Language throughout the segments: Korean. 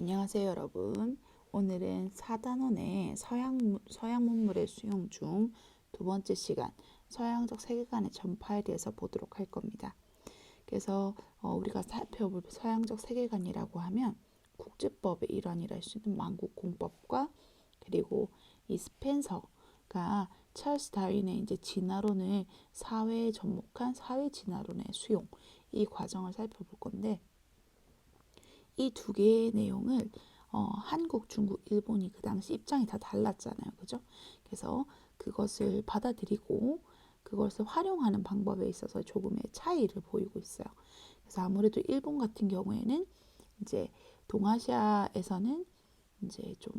안녕하세요, 여러분. 오늘은 4단원의 서양 문물의 수용 중 두 번째 시간, 서양적 세계관의 전파에 대해서 보도록 할 겁니다. 그래서 우리가 살펴볼 서양적 세계관이라고 하면 국제법의 일환이라 할 수 있는 만국공법과 그리고 이 스펜서가 찰스 다윈의 이제 진화론을 사회에 접목한 사회 진화론의 수용, 이 과정을 살펴볼 건데, 이 두 개의 내용을 한국, 중국, 일본이 그 당시 입장이 다 달랐잖아요. 그죠? 그래서 그것을 받아들이고 그것을 활용하는 방법에 있어서 조금의 차이를 보이고 있어요. 그래서 아무래도 일본 같은 경우에는 이제 동아시아에서는 이제 좀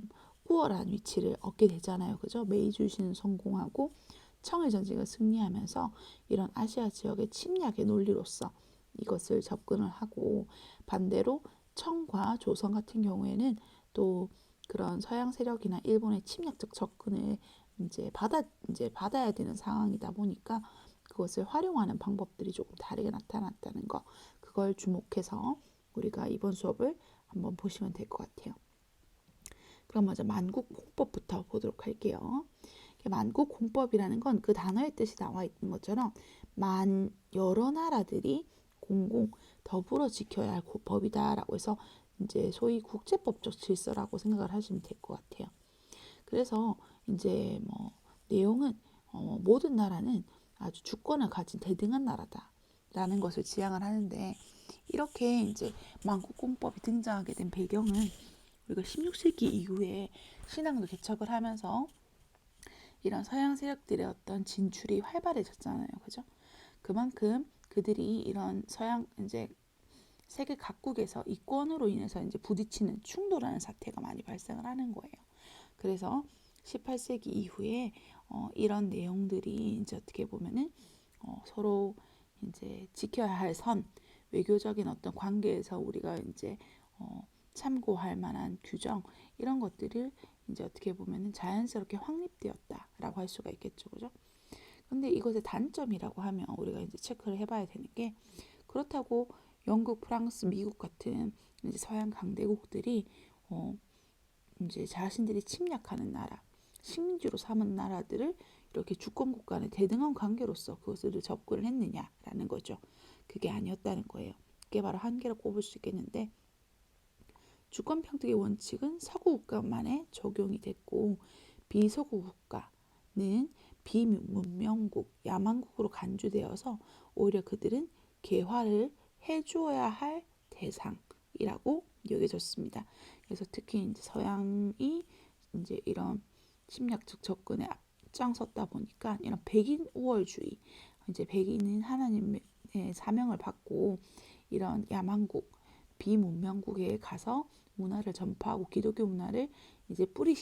우월한 위치를 얻게 되잖아요. 그죠? 메이지 유신을 성공하고 청일전쟁을 승리하면서 이런 아시아 지역의 침략의 논리로서 이것을 접근을 하고, 반대로 청과 조선 같은 경우에는 또 그런 서양 세력이나 일본의 침략적 접근을 이제 받아야 되는 상황이다 보니까 그것을 활용하는 방법들이 조금 다르게 나타났다는 거, 그걸 주목해서 우리가 이번 수업을 한번 보시면 될 것 같아요. 그럼 먼저 만국공법부터 보도록 할게요. 만국공법이라는 건 그 단어의 뜻이 나와 있는 것처럼 여러 나라들이 공공 더불어 지켜야 할 법이다라고 해서 이제 소위 국제법적 질서라고 생각을 하시면 될 것 같아요. 그래서 이제 뭐 내용은 모든 나라는 아주 주권을 가진 대등한 나라다라는 것을 지향을 하는데, 이렇게 이제 만국공법이 등장하게 된 배경은 우리가 16세기 이후에 신앙도 개척을 하면서 이런 서양 세력들의 어떤 진출이 활발해졌잖아요. 그죠? 그만큼 그들이 이런 서양 이제 세계 각국에서 이권으로 인해서 이제 부딪히는 충돌하는 사태가 많이 발생을 하는 거예요. 그래서 18세기 이후에 이런 내용들이 이제 어떻게 보면은 서로 이제 지켜야 할 선, 외교적인 어떤 관계에서 우리가 이제 참고할 만한 규정, 이런 것들을 이제 어떻게 보면은 자연스럽게 확립되었다라고 할 수가 있겠죠, 그죠? 근데 이것의 단점이라고 하면 우리가 이제 체크를 해봐야 되는 게, 그렇다고 영국, 프랑스, 미국 같은 이제 서양 강대국들이 이제 자신들이 침략하는 나라, 식민지로 삼은 나라들을 이렇게 주권국 간의 대등한 관계로서 그것을 접근을 했느냐라는 거죠. 그게 아니었다는 거예요. 그게 바로 한계를 꼽을 수 있겠는데, 주권 평등의 원칙은 서구 국가만에 적용이 됐고, 비서구 국가는 비문명국, 야만국으로 간주되어서 오히려 그들은 개화를 해주어야 할 대상이라고 여겨졌습니다. 그래서 특히 이제 서양이 이제 이런 침략적 접근에 앞장섰다 보니까 이런 백인 우월주의, 이제 백인은 하나님의 사명을 받고 이런 야만국, 비문명국에 가서 문화를 전파하고 기독교 문화를 이제 뿌리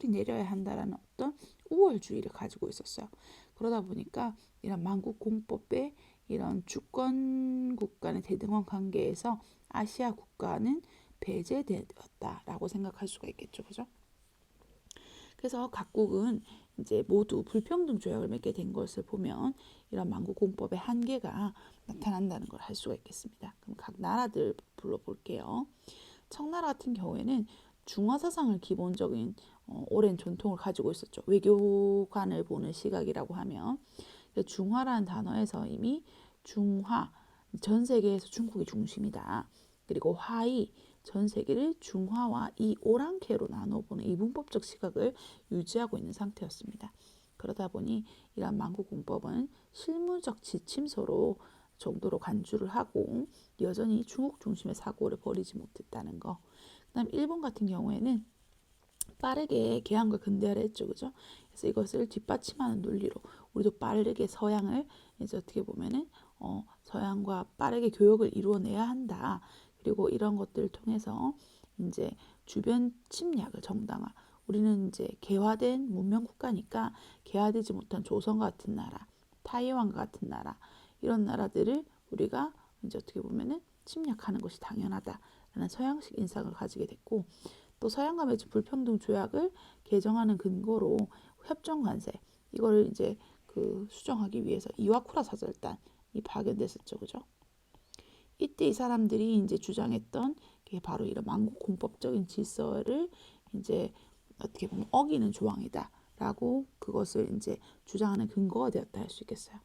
내려야 한다라는 어떤 우월주의를 가지고 있었어요. 그러다 보니까 이런 만국공법의 이런 주권국 간의 대등한 관계에서 아시아 국가는 배제되었다라고 생각할 수가 있겠죠, 그죠? 그래서 각국은 이제 모두 불평등 조약을 맺게 된 것을 보면 이런 만국공법의 한계가 나타난다는 걸 알 수가 있겠습니다. 그럼 각 나라들 불러볼게요. 청나라 같은 경우에는 중화 사상을 기본적인 오랜 전통을 가지고 있었죠. 외교관을 보는 시각이라고 하면 중화라는 단어에서 이미 중화, 전 세계에서 중국이 중심이다. 그리고 화이, 전 세계를 중화와 이 오랑캐로 나눠보는 이분법적 시각을 유지하고 있는 상태였습니다. 그러다 보니 이러한 만국공법은 실무적 지침서로 정도로 간주를 하고 여전히 중국 중심의 사고를 버리지 못했다는 거. 그다음 일본 같은 경우에는 빠르게 개항과 근대화를 했죠, 그죠? 그래서 이것을 뒷받침하는 논리로 우리도 빠르게 서양을 이제 어떻게 보면은 서양과 빠르게 교역을 이루어내야 한다. 그리고 이런 것들을 통해서 이제 주변 침략을 정당화. 우리는 이제 개화된 문명 국가니까 개화되지 못한 조선 같은 나라, 타이완과 같은 나라, 이런 나라들을 우리가 이제 어떻게 보면은 침략하는 것이 당연하다라는 서양식 인상을 가지게 됐고, 또 서양과 맺은 불평등 조약을 개정하는 근거로 협정 관세, 이거를 이제 그 수정하기 위해서 이와쿠라 사절단이 파견됐었죠, 그죠? 이때 이 사람들이 이제 주장했던 이게 바로 이런 만국공법적인 질서를 이제 어떻게 보면 어기는 조항이다라고 그것을 이제 주장하는 근거가 되었다 할 수 있겠어요.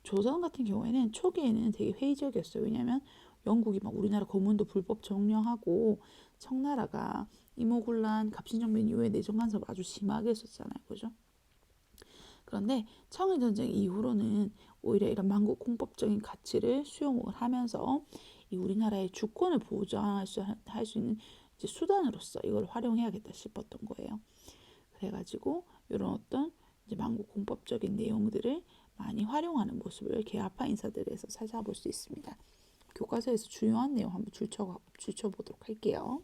조선 같은 경우에는 초기에는 되게 회의적이었어요. 왜냐하면 영국이 막 우리나라 거문도 불법 점령하고 청나라가 이모군란, 갑신정변 이후에 내정 간섭을 아주 심하게 했었잖아요. 그죠? 그런데 청일전쟁 이후로는 오히려 이런 만국공법적인 가치를 수용을 하면서 이 우리나라의 주권을 보장할 할 수 있는 이제 수단으로서 이걸 활용해야겠다 싶었던 거예요. 그래가지고 이런 어떤 이제 만국공법적인 내용들을 많이 활용하는 모습을 개화파 인사들에서 찾아볼 수 있습니다. 교과서에서 중요한 내용 한번 줄쳐보도록 할게요.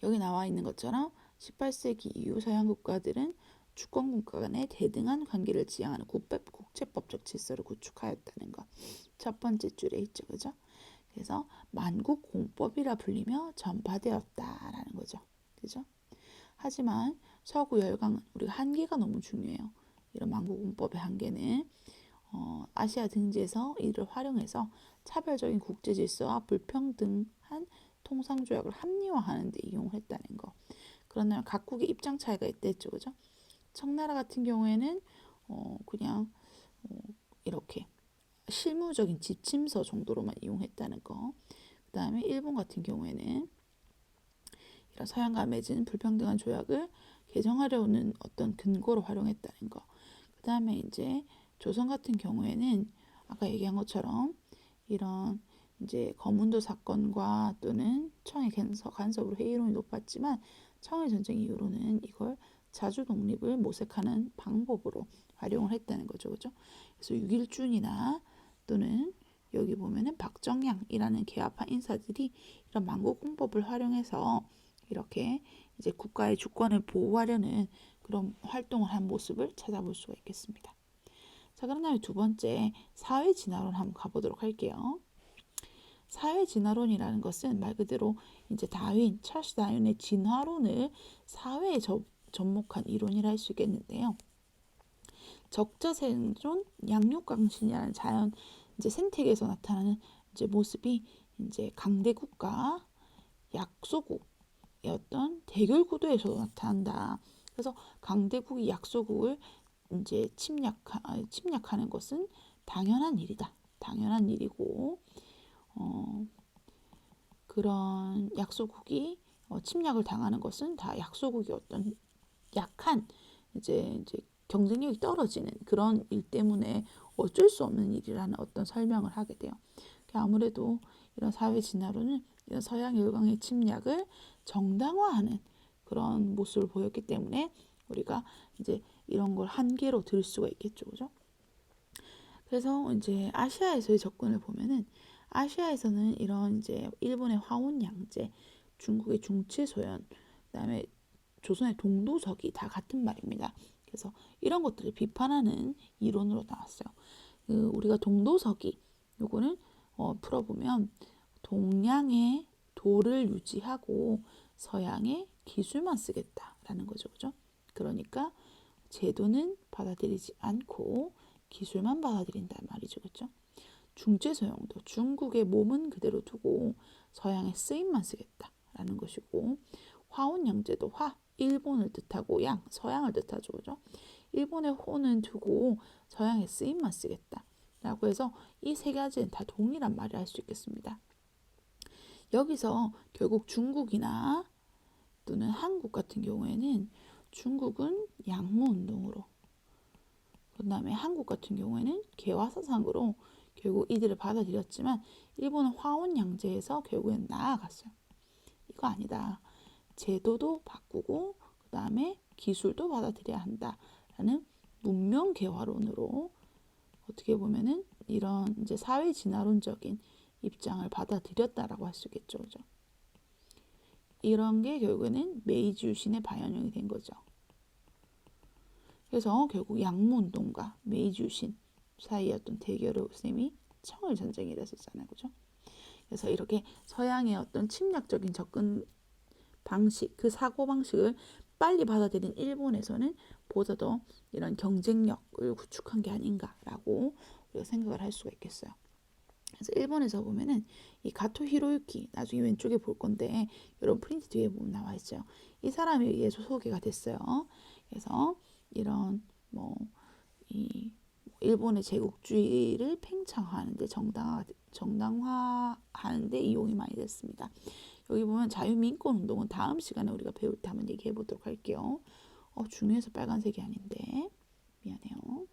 여기 나와 있는 것처럼 18세기 이후 서양 국가들은 주권 국가 간의 대등한 관계를 지향하는 국제법적 질서를 구축하였다는 것. 첫 번째 줄에 있죠. 그죠? 그래서 만국공법이라 불리며 전파되었다라는 거죠. 그죠? 하지만 서구 열강은 우리가 한계가 너무 중요해요. 이런 만국공법의 한계는 아시아 등지에서 이를 활용해서 차별적인 국제 질서와 불평등한 통상조약을 합리화하는 데 이용했다는 거. 그러나 각국의 입장 차이가 있댔죠. 그죠? 청나라 같은 경우에는 그냥 이렇게 실무적인 지침서 정도로만 이용했다는 거. 그 다음에 일본 같은 경우에는 이런 서양과 맺은 불평등한 조약을 개정하려는 어떤 근거로 활용했다는 거. 그 다음에 이제 조선 같은 경우에는 아까 얘기한 것처럼 이런 이제 거문도 사건과 또는 청의 간섭으로 회의론이 높았지만 청일 전쟁 이후로는 이걸 자주 독립을 모색하는 방법으로 활용을 했다는 거죠. 그죠? 그래서 육일준이나 또는 여기 보면은 박정양이라는 개화파 인사들이 이런 만국공법을 활용해서 이렇게 이제 국가의 주권을 보호하려는 그런 활동을 한 모습을 찾아볼 수가 있겠습니다. 자, 그런 다음에 두 번째 사회 진화론 한번 가보도록 할게요. 사회 진화론이라는 것은 말 그대로 이제 찰스 다윈의 진화론을 사회에 접목한 이론이라 할 수 있겠는데요. 적자생존 양육강신이라는 자연 이제 생태계에서 나타나는 이제 모습이 이제 강대국과 약소국의 어떤 대결 구도에서 나타난다. 그래서 강대국이 약소국을 이제 침략하는 것은 당연한 일이다. 당연한 일이고 그런 약소국이 침략을 당하는 것은 다 약소국이 어떤 약한 이제 경쟁력이 떨어지는 그런 일 때문에 어쩔 수 없는 일이라는 어떤 설명을 하게 돼요. 아무래도 이런 사회 진화론은 이런 서양 열강의 침략을 정당화하는 그런 모습을 보였기 때문에 우리가 이제 이런 걸 한계로 들 수가 있겠죠, 그죠? 그래서 이제 아시아에서의 접근을 보면은 아시아에서는 이런 이제 일본의 화온양제, 중국의 중치소연, 그다음에 조선의 동도석이 다 같은 말입니다. 그래서 이런 것들을 비판하는 이론으로 나왔어요. 우리가 동도석이 요거는 풀어보면 동양의 도를 유지하고 서양의 기술만 쓰겠다라는 거죠. 그죠? 그러니까 제도는 받아들이지 않고 기술만 받아들인단 말이죠. 그죠? 중제소용도 중국의 몸은 그대로 두고 서양의 쓰임만 쓰겠다라는 것이고 화온양제도 일본을 뜻하고 서양을 뜻하죠. 그죠? 일본의 호는 두고 서양의 쓰임만 쓰겠다라고 해서 이 세 가지는 다 동일한 말을 할 수 있겠습니다. 여기서 결국 중국이나 또는 한국 같은 경우에는 중국은 양모운동으로 그 다음에 한국 같은 경우에는 개화사상으로 결국 이들을 받아들였지만 일본은 화온양제에서 결국엔 나아갔어요. 이거 아니다. 제도도 바꾸고 그 다음에 기술도 받아들여야 한다라는 문명 개화론으로 어떻게 보면은 이런 이제 사회 진화론적인 입장을 받아들였다라고 할 수 있겠죠. 그죠? 이런 게 결국에는 메이지 유신의 반영이 된 거죠. 그래서 결국 양모운동과 메이지 유신 사이의 어떤 대결의 셈이 청일전쟁이라 했었잖아요. 그죠? 그래서 이렇게 서양의 어떤 침략적인 접근 방식, 그 사고방식을 빨리 받아들인 일본에서는 보다 더 이런 경쟁력을 구축한 게 아닌가라고 우리가 생각을 할 수가 있겠어요. 그래서 일본에서 보면은 이 가토 히로유키 나중에 왼쪽에 볼 건데 여러분 프린트 뒤에 보면 나와 있죠. 이 사람에 의해서 소개가 됐어요. 그래서 이런 뭐 이 일본의 제국주의를 팽창하는데 정당화하는데 이용이 많이 됐습니다. 여기 보면 자유민권 운동은 다음 시간에 우리가 배울 때 한번 얘기해 보도록 할게요. 중요해서 빨간색이 아닌데 미안해요.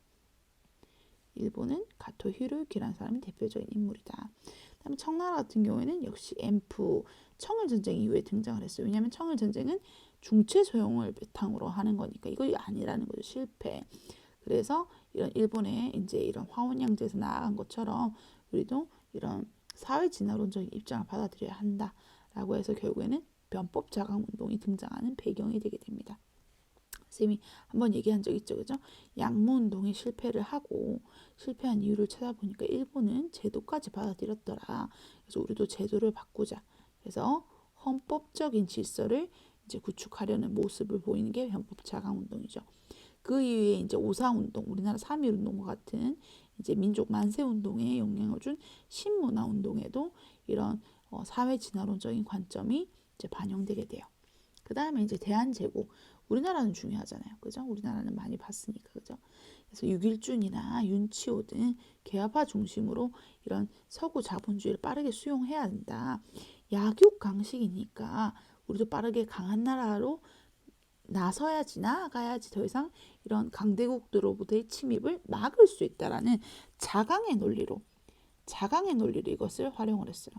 일본은 가토 히로유키라는 사람이 대표적인 인물이다. 그다음에 청나라 같은 경우에는 역시 엠프 청일전쟁 이후에 등장을 했어요. 왜냐하면 청일전쟁은 중체 소용을 바탕으로 하는 거니까 이거 아니라는 거죠. 실패. 그래서 이런 일본의 이제 이런 화원양제에서 나아간 것처럼 우리도 이런 사회 진화론적인 입장을 받아들여야 한다라고 해서 결국에는 변법 자강 운동이 등장하는 배경이 되게 됩니다. 선생님이 한번 얘기한 적 있죠, 그죠? 양무 운동이 실패를 하고 실패한 이유를 찾아보니까 일본은 제도까지 받아들였더라. 그래서 우리도 제도를 바꾸자. 그래서 헌법적인 질서를 이제 구축하려는 모습을 보이는 게 변법 자강 운동이죠. 그 이후에 이제 오사운동, 우리나라 3.1 운동과 같은 이제 민족 만세 운동에 영향을 준 신문화 운동에도 이런 사회 진화론적인 관점이 이제 반영되게 돼요. 그 다음에 이제 대한제국, 우리나라는 중요하잖아요, 그죠? 우리나라는 많이 봤으니까, 그죠? 그래서 유길준이나 윤치호 등 개화파 중심으로 이런 서구 자본주의를 빠르게 수용해야 된다. 약육 강식이니까 우리도 빠르게 강한 나라로 나서야지 나아가야지 더 이상 이런 강대국들로부터의 침입을 막을 수 있다라는 자강의 논리로 이것을 활용을 했어요.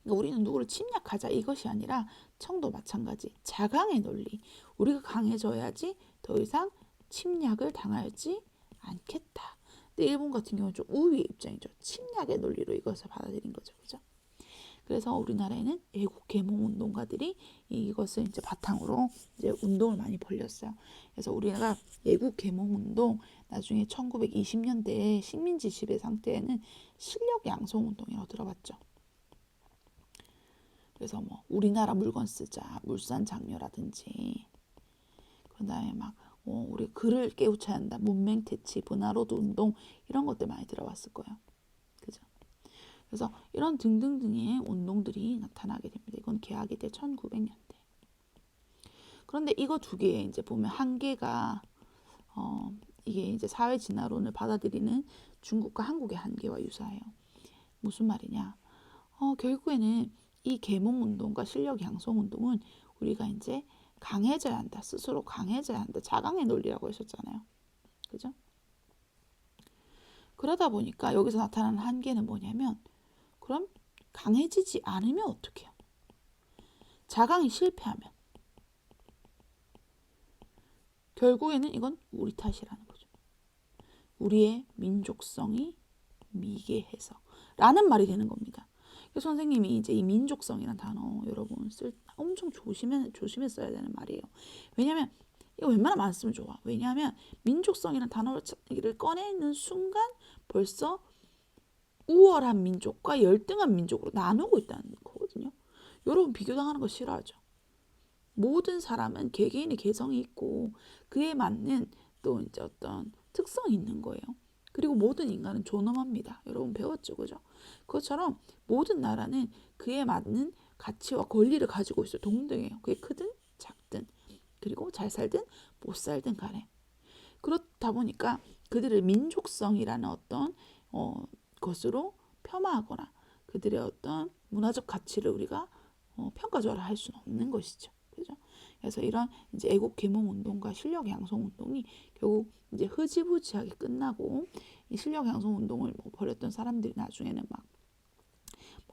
그러니까 우리는 누구를 침략하자 이것이 아니라 청도 마찬가지 자강의 논리. 우리가 강해져야지 더 이상 침략을 당하지 않겠다. 근데 일본 같은 경우는 좀 우위의 입장이죠. 침략의 논리로 이것을 받아들인 거죠, 그죠? 그래서 우리나라에는 애국 계몽 운동가들이 이것을 이제 바탕으로 이제 운동을 많이 벌였어요. 그래서 우리나라 애국 계몽 운동 나중에 1920년대에 식민지 지배 상태에는 실력 양성 운동이라고 들어봤죠. 그래서 뭐 우리나라 물건 쓰자, 물산 장려라든지 그다음에 막 우리 글을 깨우쳐야 한다, 문맹 퇴치, 분화로드 운동 이런 것들 많이 들어봤을 거예요. 그죠? 그래서 이런 등등등의 운동들이 나타나게 됩니다. 이건 개학이 때 1900년대. 그런데 이거 두 개에 이제 보면 한계가 이게 이제 사회 진화론을 받아들이는 중국과 한국의 한계와 유사해요. 무슨 말이냐? 결국에는 이 계몽 운동과 실력 양성 운동은 우리가 이제 강해져야 한다. 스스로 강해져야 한다. 자강의 논리라고 하셨잖아요. 그죠? 그러다 보니까 여기서 나타나는 한계는 뭐냐면 그럼 강해지지 않으면 어떡해요? 자강이 실패하면 결국에는 이건 우리 탓이라는 거죠. 우리의 민족성이 미개해서 라는 말이 되는 겁니다. 그래서 선생님이 이제 이 민족성이라는 단어 여러분 엄청 조심해 써야 되는 말이에요. 왜냐하면 이거 웬만하면 안 쓰면 좋아. 왜냐하면 민족성이라는 단어를 꺼내는 순간 벌써 우월한 민족과 열등한 민족으로 나누고 있다는 거거든요. 여러분 비교당하는 거 싫어하죠. 모든 사람은 개개인의 개성이 있고 그에 맞는 또 이제 어떤 특성이 있는 거예요. 그리고 모든 인간은 존엄합니다. 여러분 배웠죠, 그죠? 그것처럼 모든 나라는 그에 맞는 가치와 권리를 가지고 있어요. 동등해요. 그게 크든 작든 그리고 잘 살든 못 살든 간에. 그렇다 보니까 그들의 민족성이라는 어떤 것으로 폄하하거나 그들의 어떤 문화적 가치를 우리가 평가절하 할 수는 없는 것이죠. 그죠? 그래서 이런 이제 애국 계몽 운동과 실력 양성 운동이 결국 이제 흐지부지하게 끝나고 이 실력 양성 운동을 벌였던 사람들이 나중에는 막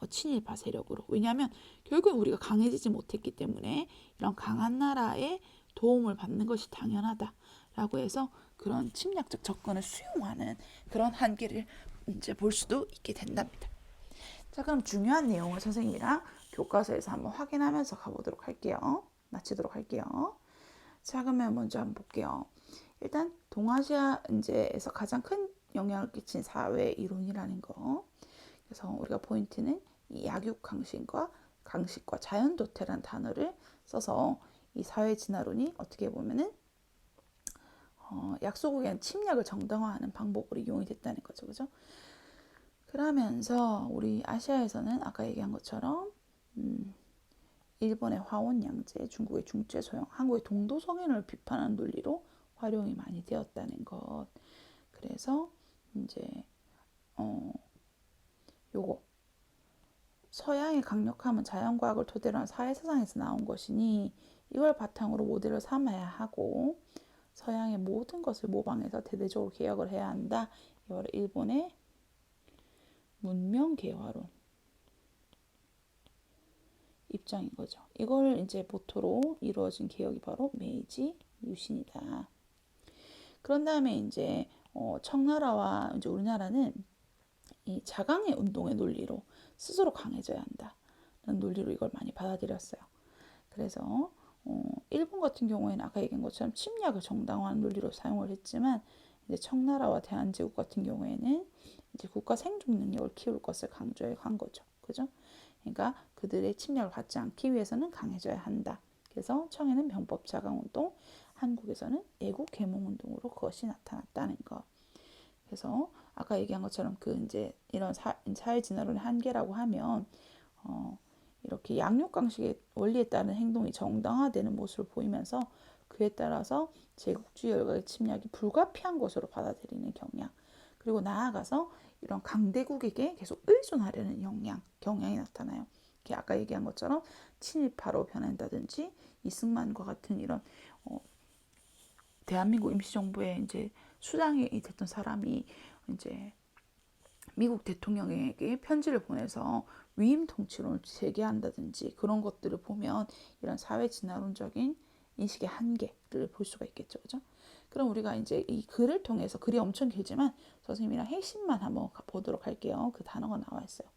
친일파 세력으로 왜냐하면 결국 우리가 강해지지 못했기 때문에 이런 강한 나라의 도움을 받는 것이 당연하다라고 해서 그런 침략적 접근을 수용하는 그런 한계를 이제 볼 수도 있게 된답니다. 자, 그럼 중요한 내용을 선생님이랑 교과서에서 한번 확인하면서 가보도록 할게요. 마치도록 할게요. 자, 그러면 먼저 한번 볼게요. 일단 동아시아 이제에서 가장 큰 영향을 끼친 사회 이론이라는 거. 그래서 우리가 포인트는 이 약육 강식과 자연 도태라는 단어를 써서 이 사회 진화론이 어떻게 보면은 약소국에 대한 침략을 정당화하는 방법으로 이용이 됐다는 거죠, 그죠? 그러면서 우리 아시아에서는 아까 얘기한 것처럼 일본의 화원양제, 중국의 중제소형, 한국의 동도성인을 비판하는 논리로 활용이 많이 되었다는 것. 그래서 이제 요거 서양의 강력함은 자연과학을 토대로 한 사회사상에서 나온 것이니 이걸 바탕으로 모델을 삼아야 하고 서양의 모든 것을 모방해서 대대적으로 개혁을 해야 한다. 이 바로 일본의 문명개화론 입장인 거죠. 이걸 이제 모토로 이루어진 개혁이 바로 메이지 유신이다. 그런 다음에 이제 청나라와 이제 우리나라는 이 자강의 운동의 논리로 스스로 강해져야 한다는 논리로 이걸 많이 받아들였어요. 그래서 일본 같은 경우에는 아까 얘기한 것처럼 침략을 정당화하는 논리로 사용을 했지만 이제 청나라와 대한제국 같은 경우에는 이제 국가 생존 능력을 키울 것을 강조해 간 거죠. 그죠? 그러니까 그들의 침략을 받지 않기 위해서는 강해져야 한다. 그래서 청에는 병법 자강 운동, 한국에서는 애국 계몽 운동으로 그것이 나타났다는 거. 그래서 아까 얘기한 것처럼 그 이제 이런 사회 진화론의 한계라고 하면 이렇게 양육강식의 원리에 따른 행동이 정당화되는 모습을 보이면서 그에 따라서 제국주의 열강의 침략이 불가피한 것으로 받아들이는 경향, 그리고 나아가서 이런 강대국에게 계속 의존하려는 경향이 나타나요. 아까 얘기한 것처럼 친일파로 변한다든지 이승만과 같은 이런 대한민국 임시정부의 이제 수장이 됐던 사람이 이제 미국 대통령에게 편지를 보내서 위임 통치론을 제기한다든지 그런 것들을 보면 이런 사회 진화론적인 인식의 한계를 볼 수가 있겠죠, 그죠? 그럼 우리가 이제 이 글을 통해서 글이 엄청 길지만 선생님이랑 핵심만 한번 보도록 할게요. 그 단어가 나와 있어요.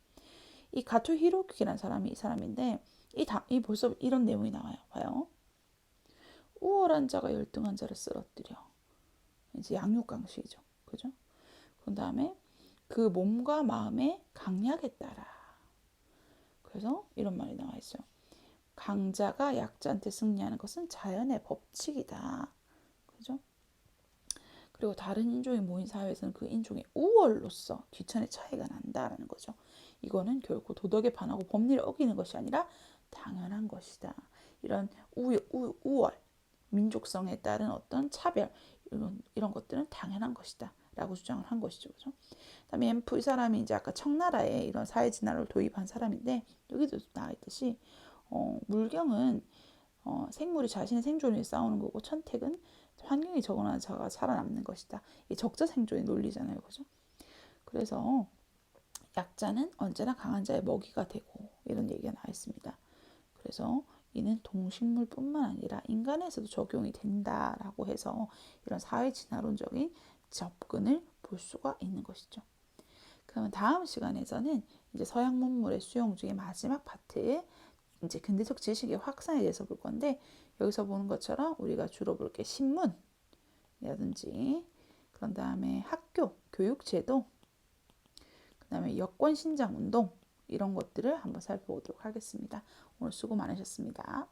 이 가토 히로유키라는 사람이 이 사람인데 이 벌써 이런 내용이 나와요. 봐요. 우월한 자가 열등한 자를 쓰러뜨려. 이제 양육강식이죠, 그죠? 그 다음에 그 몸과 마음의 강약에 따라. 그래서 이런 말이 나와 있어요. 강자가 약자한테 승리하는 것은 자연의 법칙이다. 그죠? 그리고 다른 인종이 모인 사회에서는 그 인종의 우월로서 귀천의 차이가 난다라는 거죠. 이거는 결코 도덕에 반하고 법리를 어기는 것이 아니라 당연한 것이다. 이런 우월, 민족성에 따른 어떤 차별 이런 것들은 당연한 것이다. 라고 주장을 한 것이죠. 그죠? 그다음에 엠프 이 사람이 이제 아까 청나라에 이런 사회 진화를 도입한 사람인데 여기도 나와 있듯이 물경은 생물이 자신의 생존을 위해 싸우는 거고 천택은 환경에 적응하는 자가 살아남는 것이다. 이 적자 생존의 논리잖아요. 그죠? 그래서 약자는 언제나 강한 자의 먹이가 되고 이런 얘기가 나와 있습니다. 그래서 이는 동식물뿐만 아니라 인간에서도 적용이 된다라고 해서 이런 사회 진화론적인 접근을 볼 수가 있는 것이죠. 그러면 다음 시간에서는 이제 서양 문물의 수용 중에 마지막 파트 이제 근대적 지식의 확산에 대해서 볼 건데 여기서 보는 것처럼 우리가 주로 볼 게 신문이라든지 그런 다음에 학교 교육제도 그 다음에 여권 신장 운동 이런 것들을 한번 살펴보도록 하겠습니다. 오늘 수고 많으셨습니다.